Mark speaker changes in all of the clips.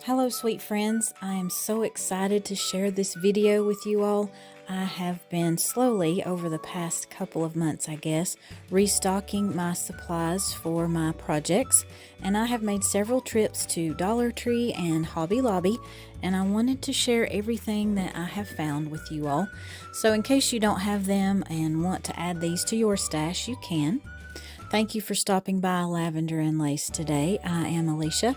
Speaker 1: Hello sweet friends, I am so excited to share this video with you all. I have been slowly over the past couple of months, I guess, restocking my supplies for my projects, and I have made several trips to Dollar Tree and Hobby Lobby, and I wanted to share everything that I have found with you all. So in case you don't have them and want to add these to your stash, you can. Thank you for stopping by Lavender and Lace today. I am Alicia.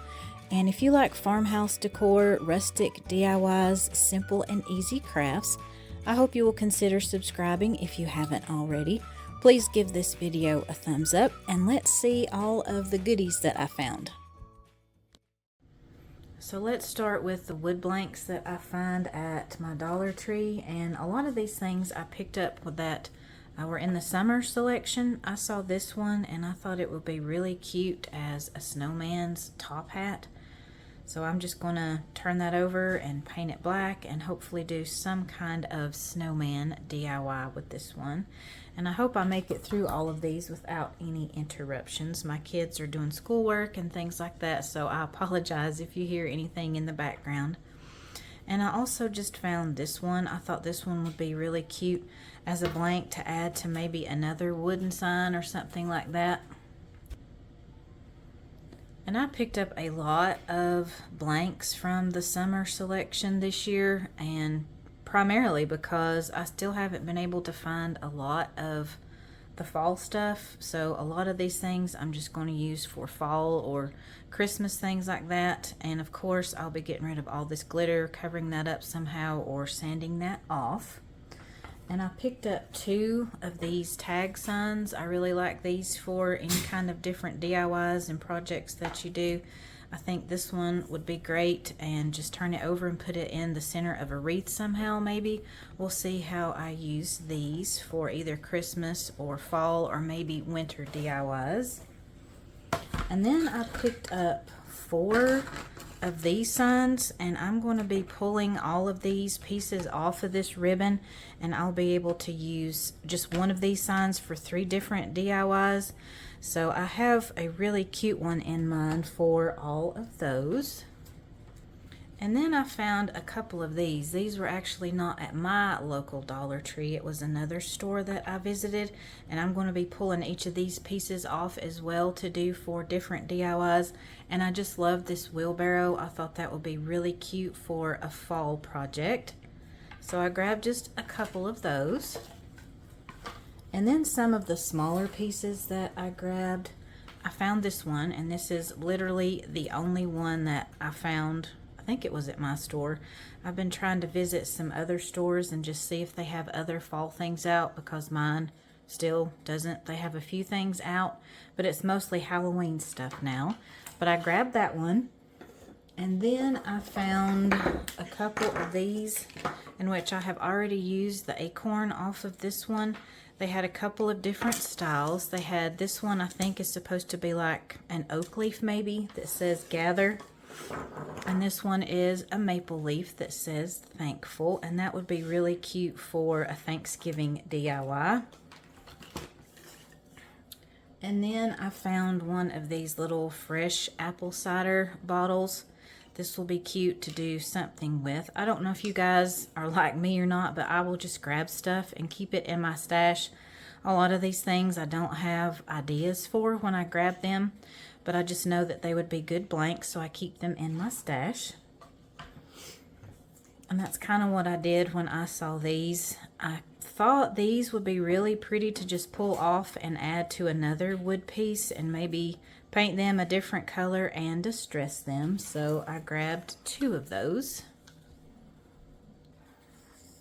Speaker 1: And if you like farmhouse decor, rustic DIYs, simple and easy crafts, I hope you will consider subscribing if you haven't already. Please give this video a thumbs up and let's see all of the goodies that I found. So let's start with the wood blanks that I find at my Dollar Tree, and a lot of these things I picked up with that were in the summer selection. I saw this one and I thought it would be really cute as a snowman's top hat. So I'm just going to turn that over and paint it black and hopefully do some kind of snowman DIY with this one. And I hope I make it through all of these without any interruptions. My kids are doing schoolwork and things like that, so I apologize if you hear anything in the background. And I also just found this one. I thought this one would be really cute as a blank to add to maybe another wooden sign or something like that. And I picked up a lot of blanks from the summer selection this year, and primarily because I still haven't been able to find a lot of the fall stuff. So a lot of these things I'm just going to use for fall or Christmas things like that. And of course I'll be getting rid of all this glitter, covering that up somehow, or sanding that off. And I picked up 2 of these tag signs. I really like these for any kind of different DIYs and projects that you do. I think this one would be great, and just turn it over and put it in the center of a wreath somehow maybe. We'll see how I use these for either Christmas or fall or maybe winter DIYs. And then I picked up 4 of these signs, and I'm going to be pulling all of these pieces off of this ribbon, and I'll be able to use just one of these signs for 3 different DIYs. So I have a really cute one in mind for all of those. And then I found a couple of these. These were actually not at my local Dollar Tree. It was another store that I visited, and I'm going to be pulling each of these pieces off as well to do for different DIYs. And I just love this wheelbarrow. I thought that would be really cute for a fall project. So I grabbed just a couple of those. And then some of the smaller pieces that I grabbed, I found this one, and this is literally the only one that I found. I think it was at my store. I've been trying to visit some other stores and just see if they have other fall things out, because mine still doesn't. They have a few things out, but it's mostly Halloween stuff now. But I grabbed that one. And then I found a couple of these in which I have already used the acorn off of this one. They had a couple of different styles. They had this one, I think is supposed to be like an oak leaf maybe, that says gather. And this one is a maple leaf that says thankful, and that would be really cute for a Thanksgiving DIY. And then I found one of these little fresh apple cider bottles. This will be cute to do something with. I don't know if you guys are like me or not, but I will just grab stuff and keep it in my stash. A lot of these things I don't have ideas for when I grab them, but I just know that they would be good blanks, so I keep them in my stash. And that's kind of what I did when I saw these. I thought these would be really pretty to just pull off and add to another wood piece and maybe paint them a different color and distress them. So I grabbed 2 of those.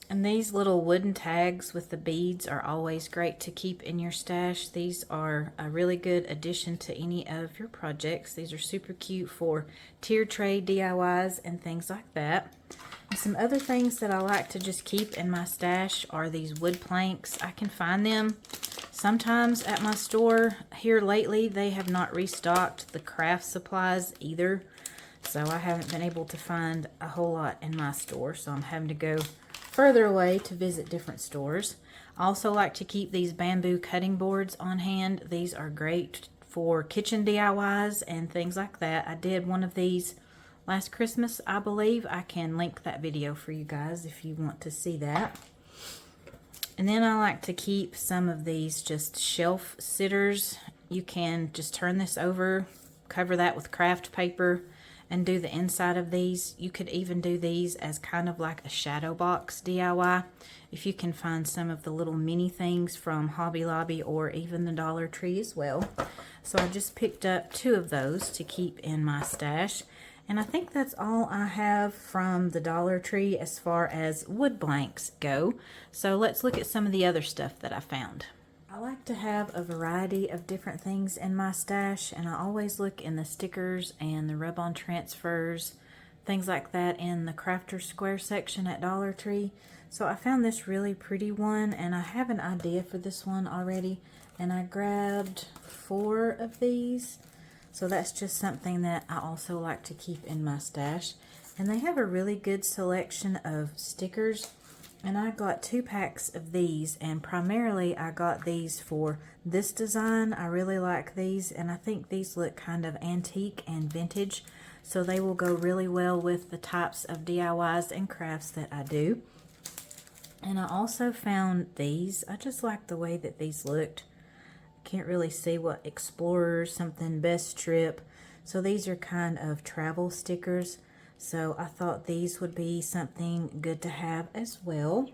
Speaker 1: And these little wooden tags with the beads are always great to keep in your stash. These are a really good addition to any of your projects. These are super cute for tier tray DIYs and things like that. And some other things that I like to just keep in my stash are these wood planks. I can find them sometimes at my store. Here lately, they have not restocked the craft supplies either. So I haven't been able to find a whole lot in my store. So I'm having to go further away to visit different stores. I also like to keep these bamboo cutting boards on hand. These are great for kitchen DIYs and things like that. I did one of these last Christmas, I believe. I can link that video for you guys if you want to see that. And then I like to keep some of these just shelf sitters. You can just turn this over, cover that with craft paper, and do the inside of these. You could even do these as kind of like a shadow box DIY if you can find some of the little mini things from Hobby Lobby or even the Dollar Tree as well. So I just picked up 2 of those to keep in my stash. And I think that's all I have from the Dollar Tree as far as wood blanks go. So let's look at some of the other stuff that I found. I like to have a variety of different things in my stash, and I always look in the stickers and the rub-on transfers, things like that in the Crafter Square section at Dollar Tree. So I found this really pretty one, and I have an idea for this one already, and I grabbed 4 of these. So that's just something that I also like to keep in my stash. And they have a really good selection of stickers. And I got 2 packs of these, and primarily I got these for this design. I really like these, and I think these look kind of antique and vintage. So they will go really well with the types of DIYs and crafts that I do. And I also found these. I just like the way that these looked. Can't really see what Explorers, something Best Trip. So these are kind of travel stickers. So I thought these would be something good to have as well.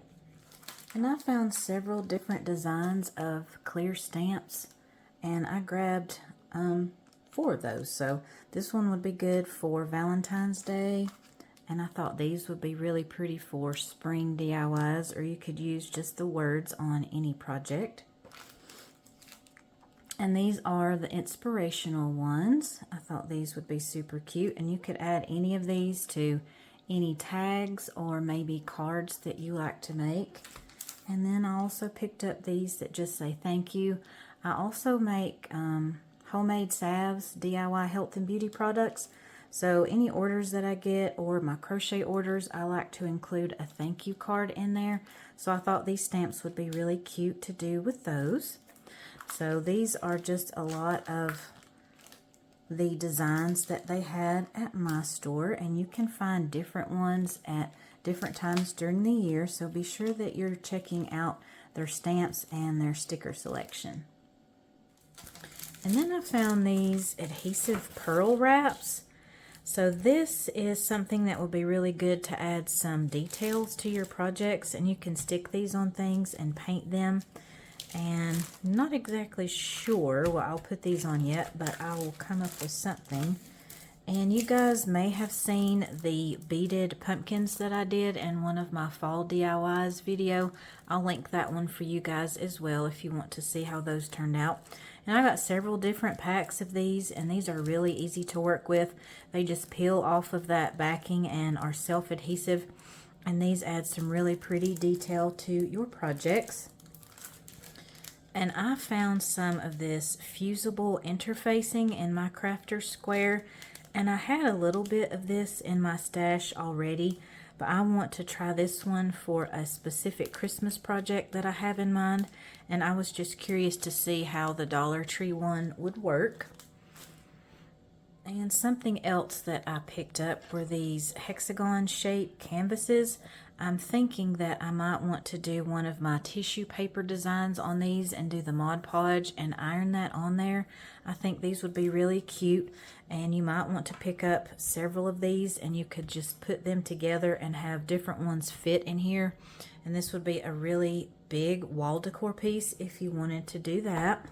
Speaker 1: And I found several different designs of clear stamps, and I grabbed 4 of those. So this one would be good for Valentine's Day, and I thought these would be really pretty for spring DIYs, or you could use just the words on any project. And these are the inspirational ones. I thought these would be super cute, and you could add any of these to any tags or maybe cards that you like to make. And then I also picked up these that just say thank you. I also make homemade salves, DIY health and beauty products. So any orders that I get or my crochet orders, I like to include a thank you card in there. So I thought these stamps would be really cute to do with those. So these are just a lot of the designs that they had at my store, and you can find different ones at different times during the year, so be sure that you're checking out their stamps and their sticker selection. And then I found these adhesive pearl wraps. So this is something that would be really good to add some details to your projects, and you can stick these on things and paint them. And not exactly sure what I'll put these on yet, but I will come up with something. And you guys may have seen the beaded pumpkins that I did in one of my fall DIYs video. I'll link that one for you guys as well if you want to see how those turned out. And I got several different packs of these, and these are really easy to work with. They just peel off of that backing and are self-adhesive, and these add some really pretty detail to your projects. And I found some of this fusible interfacing in my Crafter Square, and I had a little bit of this in my stash already, but I want to try this one for a specific Christmas project that I have in mind, and I was just curious to see how the Dollar Tree one would work. And something else that I picked up were these hexagon shaped canvases. I'm thinking that I might want to do one of my tissue paper designs on these and do the Mod Podge and iron that on there. I think these would be really cute, and you might want to pick up several of these, and you could just put them together and have different ones fit in here. And this would be a really big wall decor piece if you wanted to do that.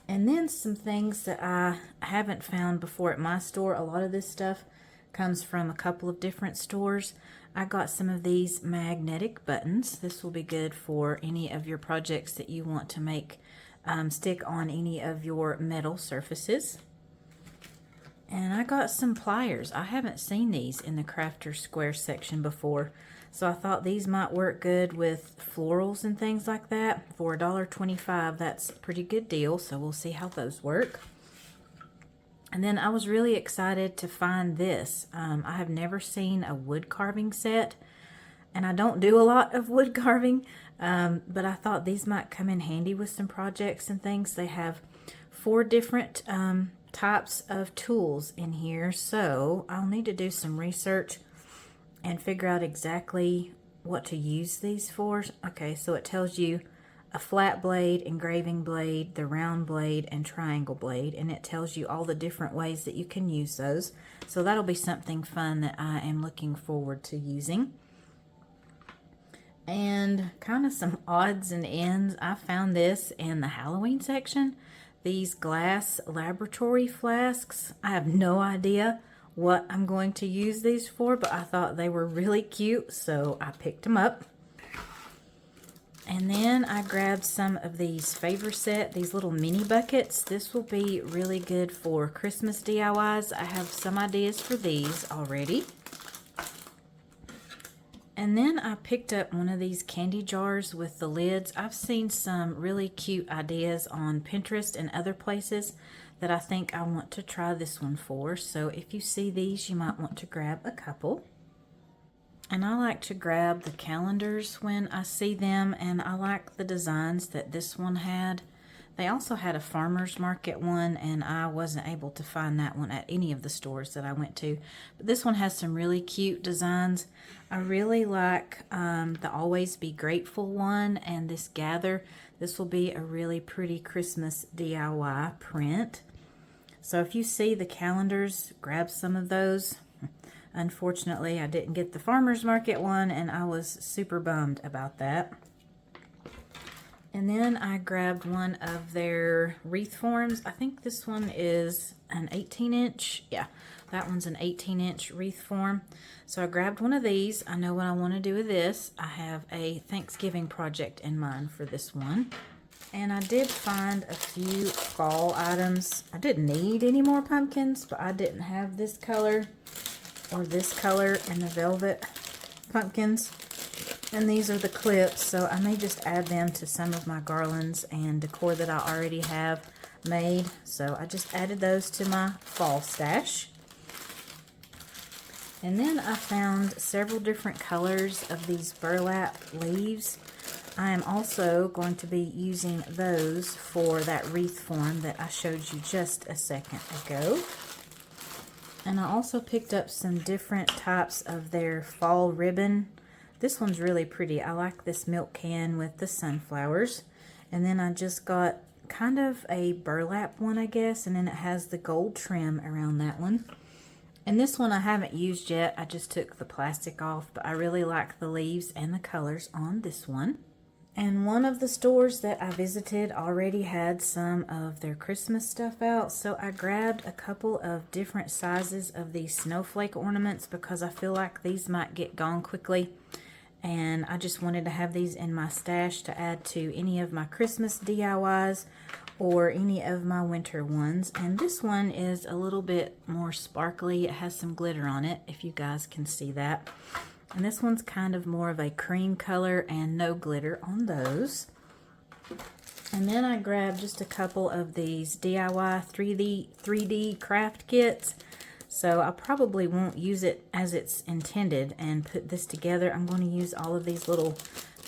Speaker 1: And then some things that I haven't found before at my store. A lot of this stuff comes from a couple of different stores. I got some of these magnetic buttons. This will be good for any of your projects that you want to make stick on any of your metal surfaces. And I got some pliers. I haven't seen these in the Crafter Square section before, so I thought these might work good with florals and things like that. For $1.25, that's a pretty good deal, so we'll see how those work. And then I was really excited to find this. I have never seen a wood carving set, and I don't do a lot of wood carving, but I thought these might come in handy with some projects and things. They have 4 different types of tools in here, so I'll need to do some research and figure out exactly what to use these for. Okay, so it tells you a flat blade, engraving blade, the round blade, and triangle blade, and it tells you all the different ways that you can use those. So that'll be something fun that I am looking forward to using. And kind of some odds and ends. I found this in the Halloween section. These glass laboratory flasks. I have no idea what I'm going to use these for, but I thought they were really cute, so I picked them up. And then I grabbed some of these Favor Set, these little mini buckets. This will be really good for Christmas DIYs. I have some ideas for these already. And then I picked up one of these candy jars with the lids. I've seen some really cute ideas on Pinterest and other places that I think I want to try this one for. So if you see these, you might want to grab a couple. And I like to grab the calendars when I see them, and I like the designs that this one had. They also had a farmer's market one, and I wasn't able to find that one at any of the stores that I went to. But this one has some really cute designs. I really like the Always Be Grateful one and this Gather. This will be a really pretty Christmas DIY print. So if you see the calendars, grab some of those. Unfortunately, I didn't get the farmer's market one, and I was super bummed about that. And then I grabbed one of their wreath forms. I think this one is an 18-inch. Yeah, that one's an 18-inch wreath form. So I grabbed one of these. I know what I want to do with this. I have a Thanksgiving project in mind for this one. And I did find a few fall items. I didn't need any more pumpkins, but I didn't have this color or this color in the velvet pumpkins. And these are the clips, so I may just add them to some of my garlands and decor that I already have made. So I just added those to my fall stash. And then I found several different colors of these burlap leaves. I am also going to be using those for that wreath form that I showed you just a second ago. And I also picked up some different types of their fall ribbon. This one's really pretty. I like this milk can with the sunflowers. And then I just got kind of a burlap one, I guess, and then it has the gold trim around that one. And this one I haven't used yet. I just took the plastic off, but I really like the leaves and the colors on this one. And one of the stores that I visited already had some of their Christmas stuff out, so I grabbed a couple of different sizes of these snowflake ornaments because I feel like these might get gone quickly. And I just wanted to have these in my stash to add to any of my Christmas DIYs or any of my winter ones. And this one is a little bit more sparkly. It has some glitter on it, if you guys can see that. And this one's kind of more of a cream color and no glitter on those. And then I grabbed just a couple of these DIY 3D craft kits. So I probably won't use it as it's intended and put this together. I'm going to use all of these little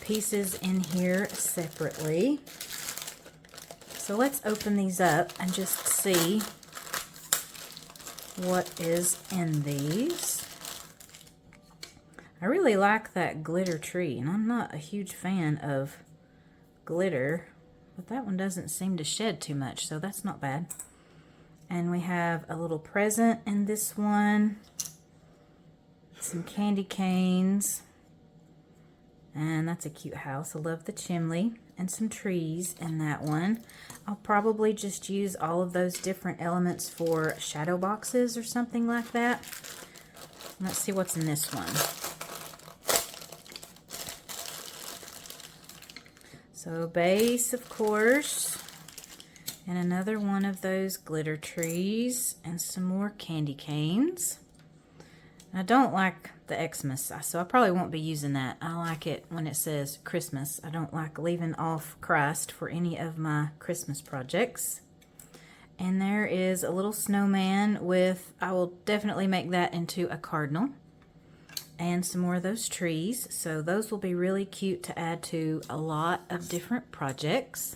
Speaker 1: pieces in here separately. So let's open these up and just see what is in these. I really like that glitter tree, and I'm not a huge fan of glitter, but that one doesn't seem to shed too much, so that's not bad. And we have a little present in this one, some candy canes, and that's a cute house. I love the chimney, and some trees in that one. I'll probably just use all of those different elements for shadow boxes or something like that. Let's see what's in this one. So base, of course, and another one of those glitter trees, and some more candy canes. I don't like the Xmas, so I probably won't be using that. I like it when it says Christmas. I don't like leaving off Christ for any of my Christmas projects. And there is a little snowman with, I will definitely make that into a cardinal. And some more of those trees. So those will be really cute to add to a lot of different projects.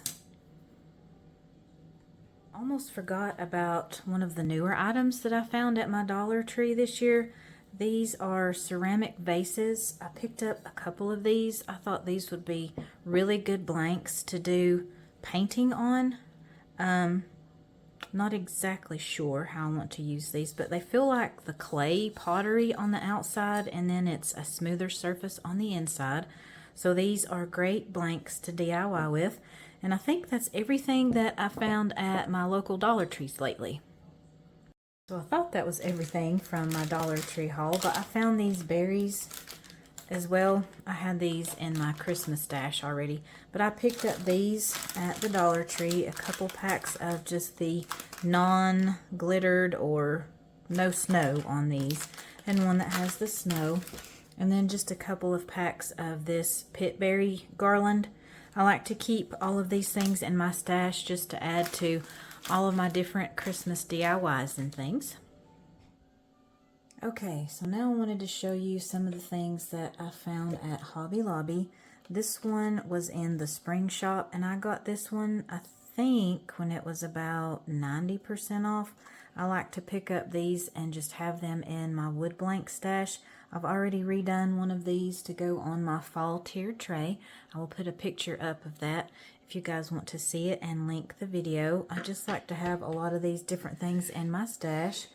Speaker 1: Almost forgot about one of the newer items that I found at my Dollar Tree this year. These are ceramic vases. I picked up a couple of these. I thought these would be really good blanks to do painting on. Not exactly sure how I want to use these, but they feel like the clay pottery on the outside, and then it's a smoother surface on the inside. So these are great blanks to DIY with, and I think that's everything that I found at my local Dollar Trees lately. So I thought that was everything from my Dollar Tree haul, but I found these berries as well. I had these in my Christmas stash already, but I picked up these at the Dollar Tree, a couple packs of just the non-glittered or no snow on these, and one that has the snow, and then just a couple of packs of this pitberry garland. I like to keep all of these things in my stash just to add to all of my different Christmas DIYs and things. Okay, so now I wanted to show you some of the things that I found at Hobby Lobby. This one was in the spring shop, and I got this one, I think, when it was about 90% off. I like to pick up these and just have them in my wood blank stash. I've already redone one of these to go on my fall tier tray. I will put a picture up of that if you guys want to see it and link the video. I just like to have a lot of these different things in my stash.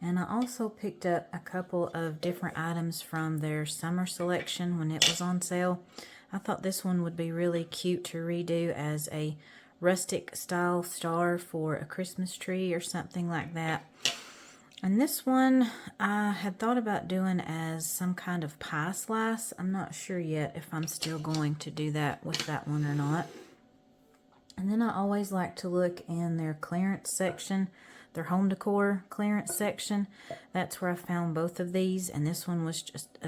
Speaker 1: And I also picked up a couple of different items from their summer selection when it was on sale. I thought this one would be really cute to redo as a rustic style star for a Christmas tree or something like that. And this one I had thought about doing as some kind of pie slice. I'm not sure yet if I'm still going to do that with that one or not. And then I always like to look in their clearance section, their home decor clearance section. That's where I found both of these, and this one was just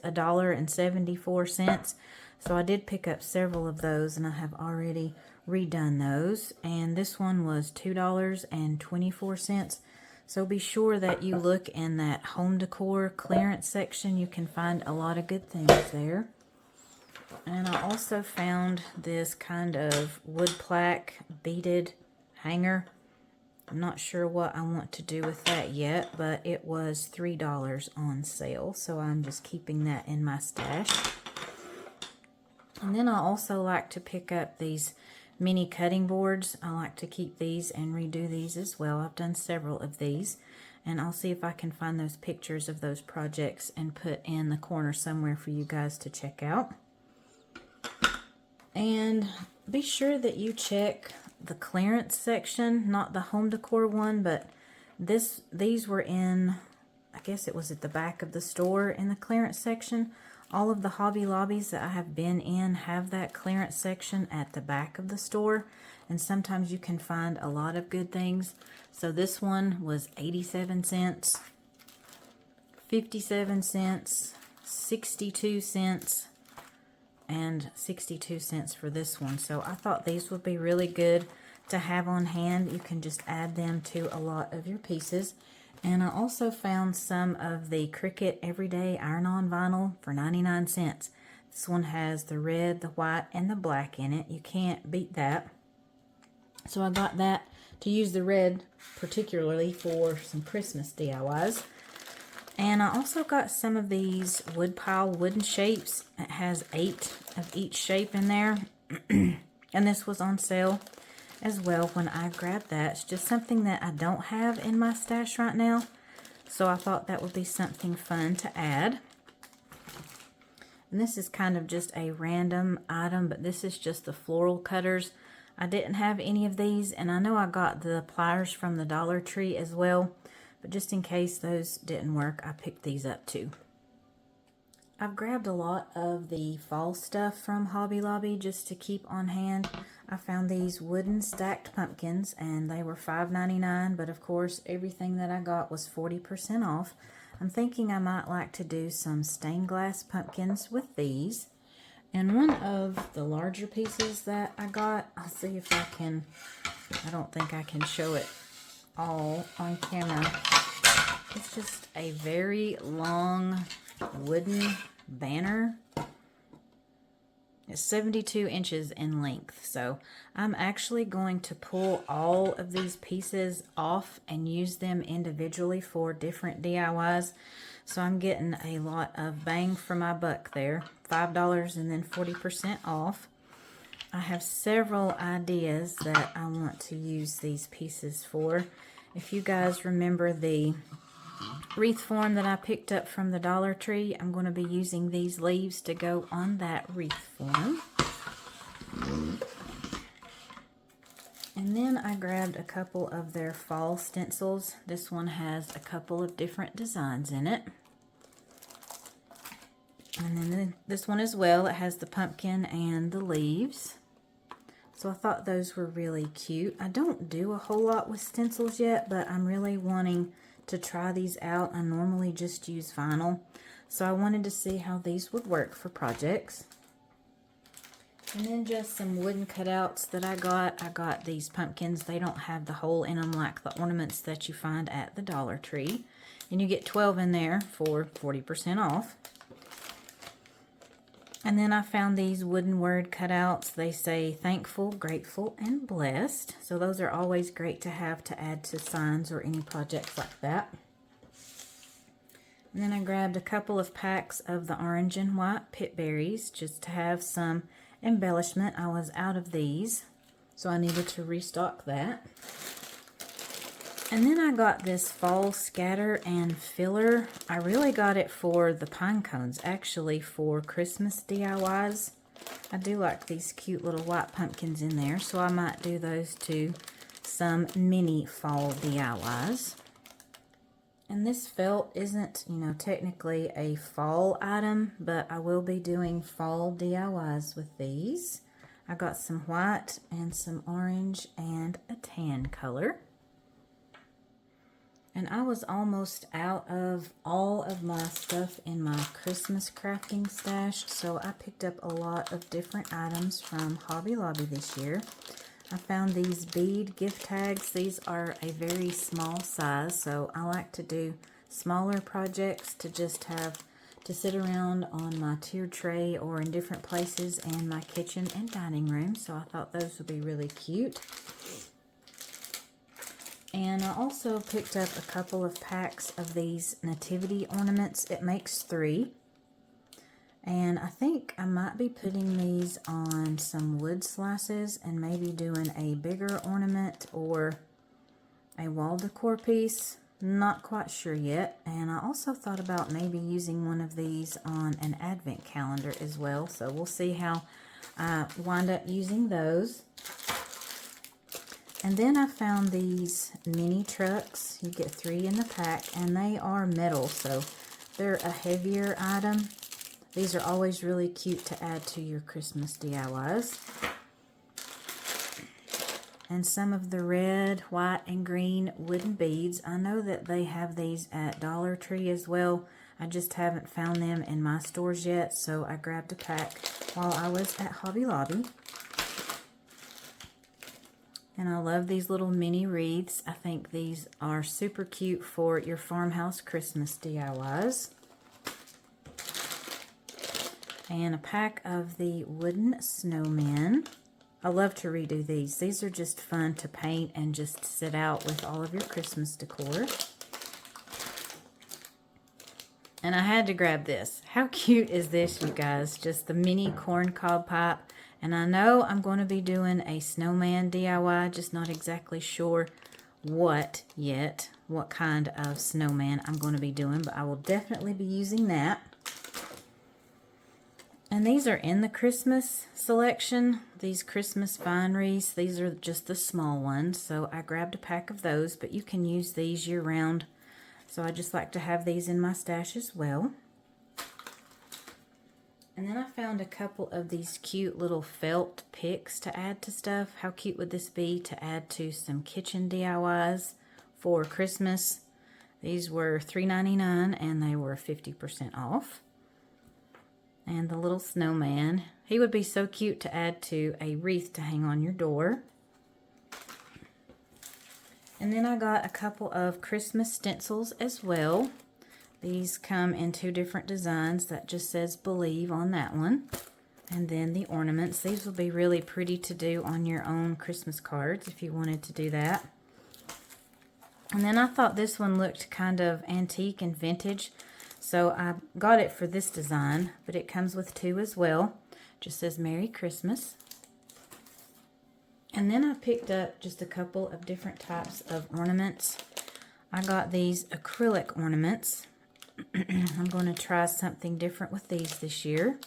Speaker 1: $1.74. So I did pick up several of those, and I have already redone those. And this one was $2.24. So be sure that you look in that home decor clearance section. You can find a lot of good things there. And I also found this kind of wood plaque beaded hanger. I'm not sure what I want to do with that yet, but it was $3 on sale, so I'm just keeping that in my stash. And then I also like to pick up these mini cutting boards. I like to keep these and redo these as well. I've done several of these, and I'll see if I can find those pictures of those projects and put in the corner somewhere for you guys to check out. And be sure that you check the clearance section, not the home decor one, but these were in, I guess it was at the back of the store in the clearance section. All of the Hobby Lobbies that I have been in have that clearance section at the back of the store, and sometimes you can find a lot of good things. So this one was 87 cents, 57 cents, 62 cents, and 62 cents for this one. So I thought these would be really good to have on hand. You can just add them to a lot of your pieces. And I also found some of the Cricut Everyday Iron-On Vinyl for 99 cents. This one has the red, the white, and the black in it. You can't beat that. So I got that to use the red particularly for some Christmas DIYs. And I also got some of these wood pile wooden shapes. It has 8 of each shape in there. And this was on sale as well when I grabbed that. It's just something that I don't have in my stash right now. So I thought that would be something fun to add. And this is kind of just a random item, but this is just the floral cutters. I didn't have any of these, and I know I got the pliers from the Dollar Tree as well. But just in case those didn't work, I picked these up too. I've grabbed a lot of the fall stuff from Hobby Lobby just to keep on hand. I found these wooden stacked pumpkins, and they were $5.99, but of course everything that I got was 40% off. I'm thinking I might like to do some stained glass pumpkins with these. And one of the larger pieces that I got, I'll see if I can, I don't think I can show it all on camera. It's just a very long wooden banner. It's 72 inches in length. So I'm actually going to pull all of these pieces off and use them individually for different DIYs. So I'm getting a lot of bang for my buck there. $5 and then 40% off. I have several ideas that I want to use these pieces for. If you guys remember the wreath form that I picked up from the Dollar Tree, I'm going to be using these leaves to go on that wreath form. And then I grabbed a couple of their fall stencils. This one has a couple of different designs in it. And then this one as well, it has the pumpkin and the leaves. So I thought those were really cute. I don't do a whole lot with stencils yet, but I'm really wanting to try these out. I normally just use vinyl, so I wanted to see how these would work for projects. And then just some wooden cutouts that I got. I got these pumpkins. They don't have the hole in them like the ornaments that you find at the Dollar Tree. And you get 12 in there for 40% off. And then I found these wooden word cutouts. They say thankful, grateful, and blessed. So those are always great to have to add to signs or any projects like that. And then I grabbed a couple of packs of the orange and white pit berries just to have some embellishment. I was out of these, so I needed to restock that. And then I got this fall scatter and filler. I really got it for the pine cones, actually, for Christmas DIYs. I do like these cute little white pumpkins in there, so I might do those too. Some mini fall DIYs. And this felt isn't, technically a fall item, but I will be doing fall DIYs with these. I got some white and some orange and a tan color. And I was almost out of all of my stuff in my Christmas crafting stash, so I picked up a lot of different items from Hobby Lobby this year. I found these bead gift tags. These are a very small size, so I like to do smaller projects to just have to sit around on my tiered tray or in different places in my kitchen and dining room, so I thought those would be really cute. And I also picked up a couple of packs of these nativity ornaments. It makes 3. And I think I might be putting these on some wood slices and maybe doing a bigger ornament or a wall decor piece. Not quite sure yet. And I also thought about maybe using one of these on an advent calendar as well. So we'll see how I wind up using those. And then I found these mini trucks. You get 3 in the pack, and they are metal, so they're a heavier item. These are always really cute to add to your Christmas DIYs. And some of the red, white, and green wooden beads. I know that they have these at Dollar Tree as well. I just haven't found them in my stores yet, so I grabbed a pack while I was at Hobby Lobby. And I love these little mini wreaths. I think these are super cute for your farmhouse Christmas DIYs. And a pack of the wooden snowmen. I love to redo these. These are just fun to paint and just sit out with all of your Christmas decor. And I had to grab this. How cute is this, you guys? Just the mini corncob pipe. And I know I'm going to be doing a snowman DIY, just not exactly sure what yet, what kind of snowman I'm going to be doing, but I will definitely be using that. And these are in the Christmas selection, these Christmas vine wreaths. These are just the small ones, so I grabbed a pack of those, but you can use these year round. So I just like to have these in my stash as well. And then I found a couple of these cute little felt picks to add to stuff. How cute would this be to add to some kitchen DIYs for Christmas? These were $3.99 and they were 50% off. And the little snowman. He would be so cute to add to a wreath to hang on your door. And then I got a couple of Christmas stencils as well. These come in 2 different designs. That just says believe on that one. And then the ornaments. These will be really pretty to do on your own Christmas cards if you wanted to do that. And then I thought this one looked kind of antique and vintage, so I got it for this design, but it comes with two as well. Just says Merry Christmas. And then I picked up just a couple of different types of ornaments. I got these acrylic ornaments. I'm going to try something different with these this year.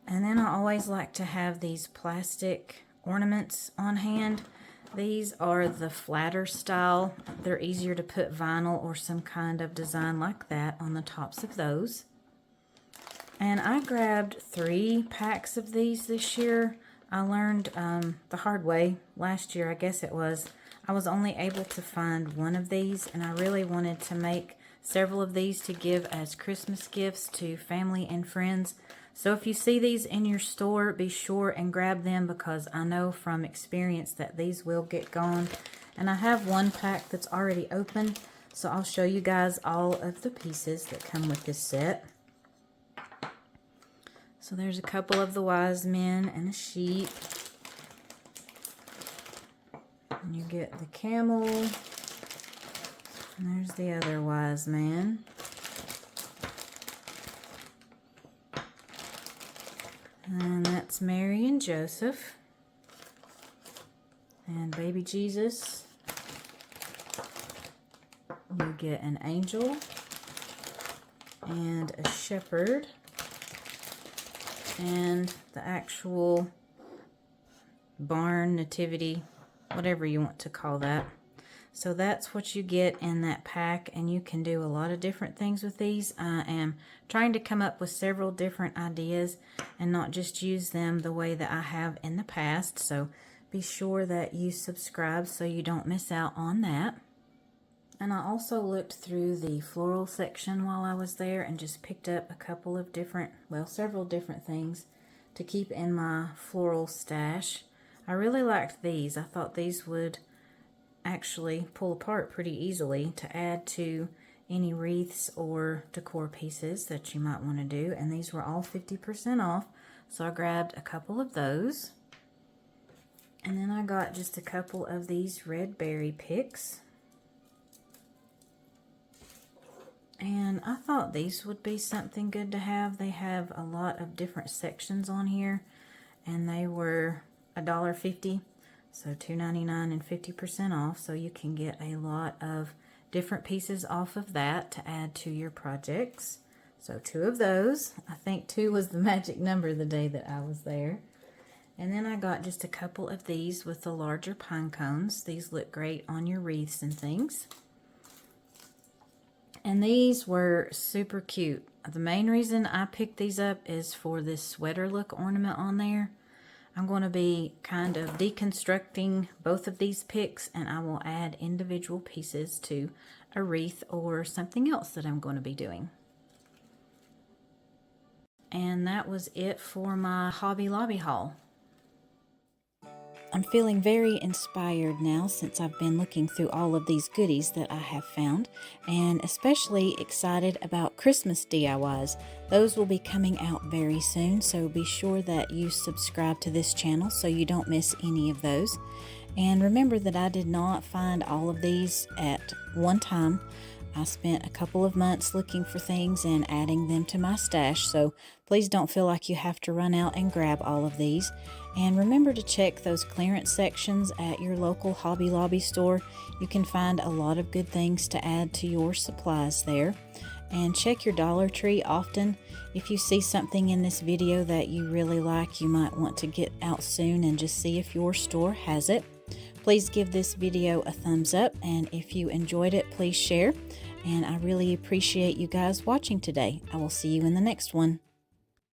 Speaker 1: And then I always like to have these plastic ornaments on hand. These are the flatter style. They're easier to put vinyl or some kind of design like that on the tops of those. And I grabbed 3 packs of these this year. I learned the hard way last year, I guess it was. I was only able to find one of these, and I really wanted to make several of these to give as Christmas gifts to family and friends. So if you see these in your store, be sure and grab them, because I know from experience that these will get gone. And I have one pack that's already open, so I'll show you guys all of the pieces that come with this set. So there's a couple of the wise men and a sheep. And you get the camel. And there's the other wise man. And that's Mary and Joseph. And baby Jesus. You get an angel. And a shepherd. And the actual barn, nativity, whatever you want to call that. So that's what you get in that pack, and you can do a lot of different things with these. I am trying to come up with several different ideas and not just use them the way that I have in the past. So be sure that you subscribe so you don't miss out on that. And I also looked through the floral section while I was there and just picked up a couple of different, well, several different things to keep in my floral stash. I really liked these. I thought these would actually pull apart pretty easily to add to any wreaths or decor pieces that you might want to do. And these were all 50% off, so I grabbed a couple of those. And then I got just a couple of these red berry picks. And I thought these would be something good to have. They have a lot of different sections on here, and they were $1.50, so $2.99 and 50% off. So you can get a lot of different pieces off of that to add to your projects. So 2 of those. I think 2 was the magic number the day that I was there. And then I got just a couple of these with the larger pine cones. These look great on your wreaths and things. And these were super cute. The main reason I picked these up is for this sweater look ornament on there. I'm going to be kind of deconstructing both of these picks, and I will add individual pieces to a wreath or something else that I'm going to be doing. And that was it for my Hobby Lobby haul. I'm feeling very inspired now since I've been looking through all of these goodies that I have found, and especially excited about Christmas DIYs. Those will be coming out very soon, so be sure that you subscribe to this channel so you don't miss any of those. And remember that I did not find all of these at one time. I spent a couple of months looking for things and adding them to my stash, so please don't feel like you have to run out and grab all of these. And remember to check those clearance sections at your local Hobby Lobby store. You can find a lot of good things to add to your supplies there. And check your Dollar Tree often. If you see something in this video that you really like, you might want to get out soon and just see if your store has it. Please give this video a thumbs up, and if you enjoyed it, please share. And I really appreciate you guys watching today. I will see you in the next one.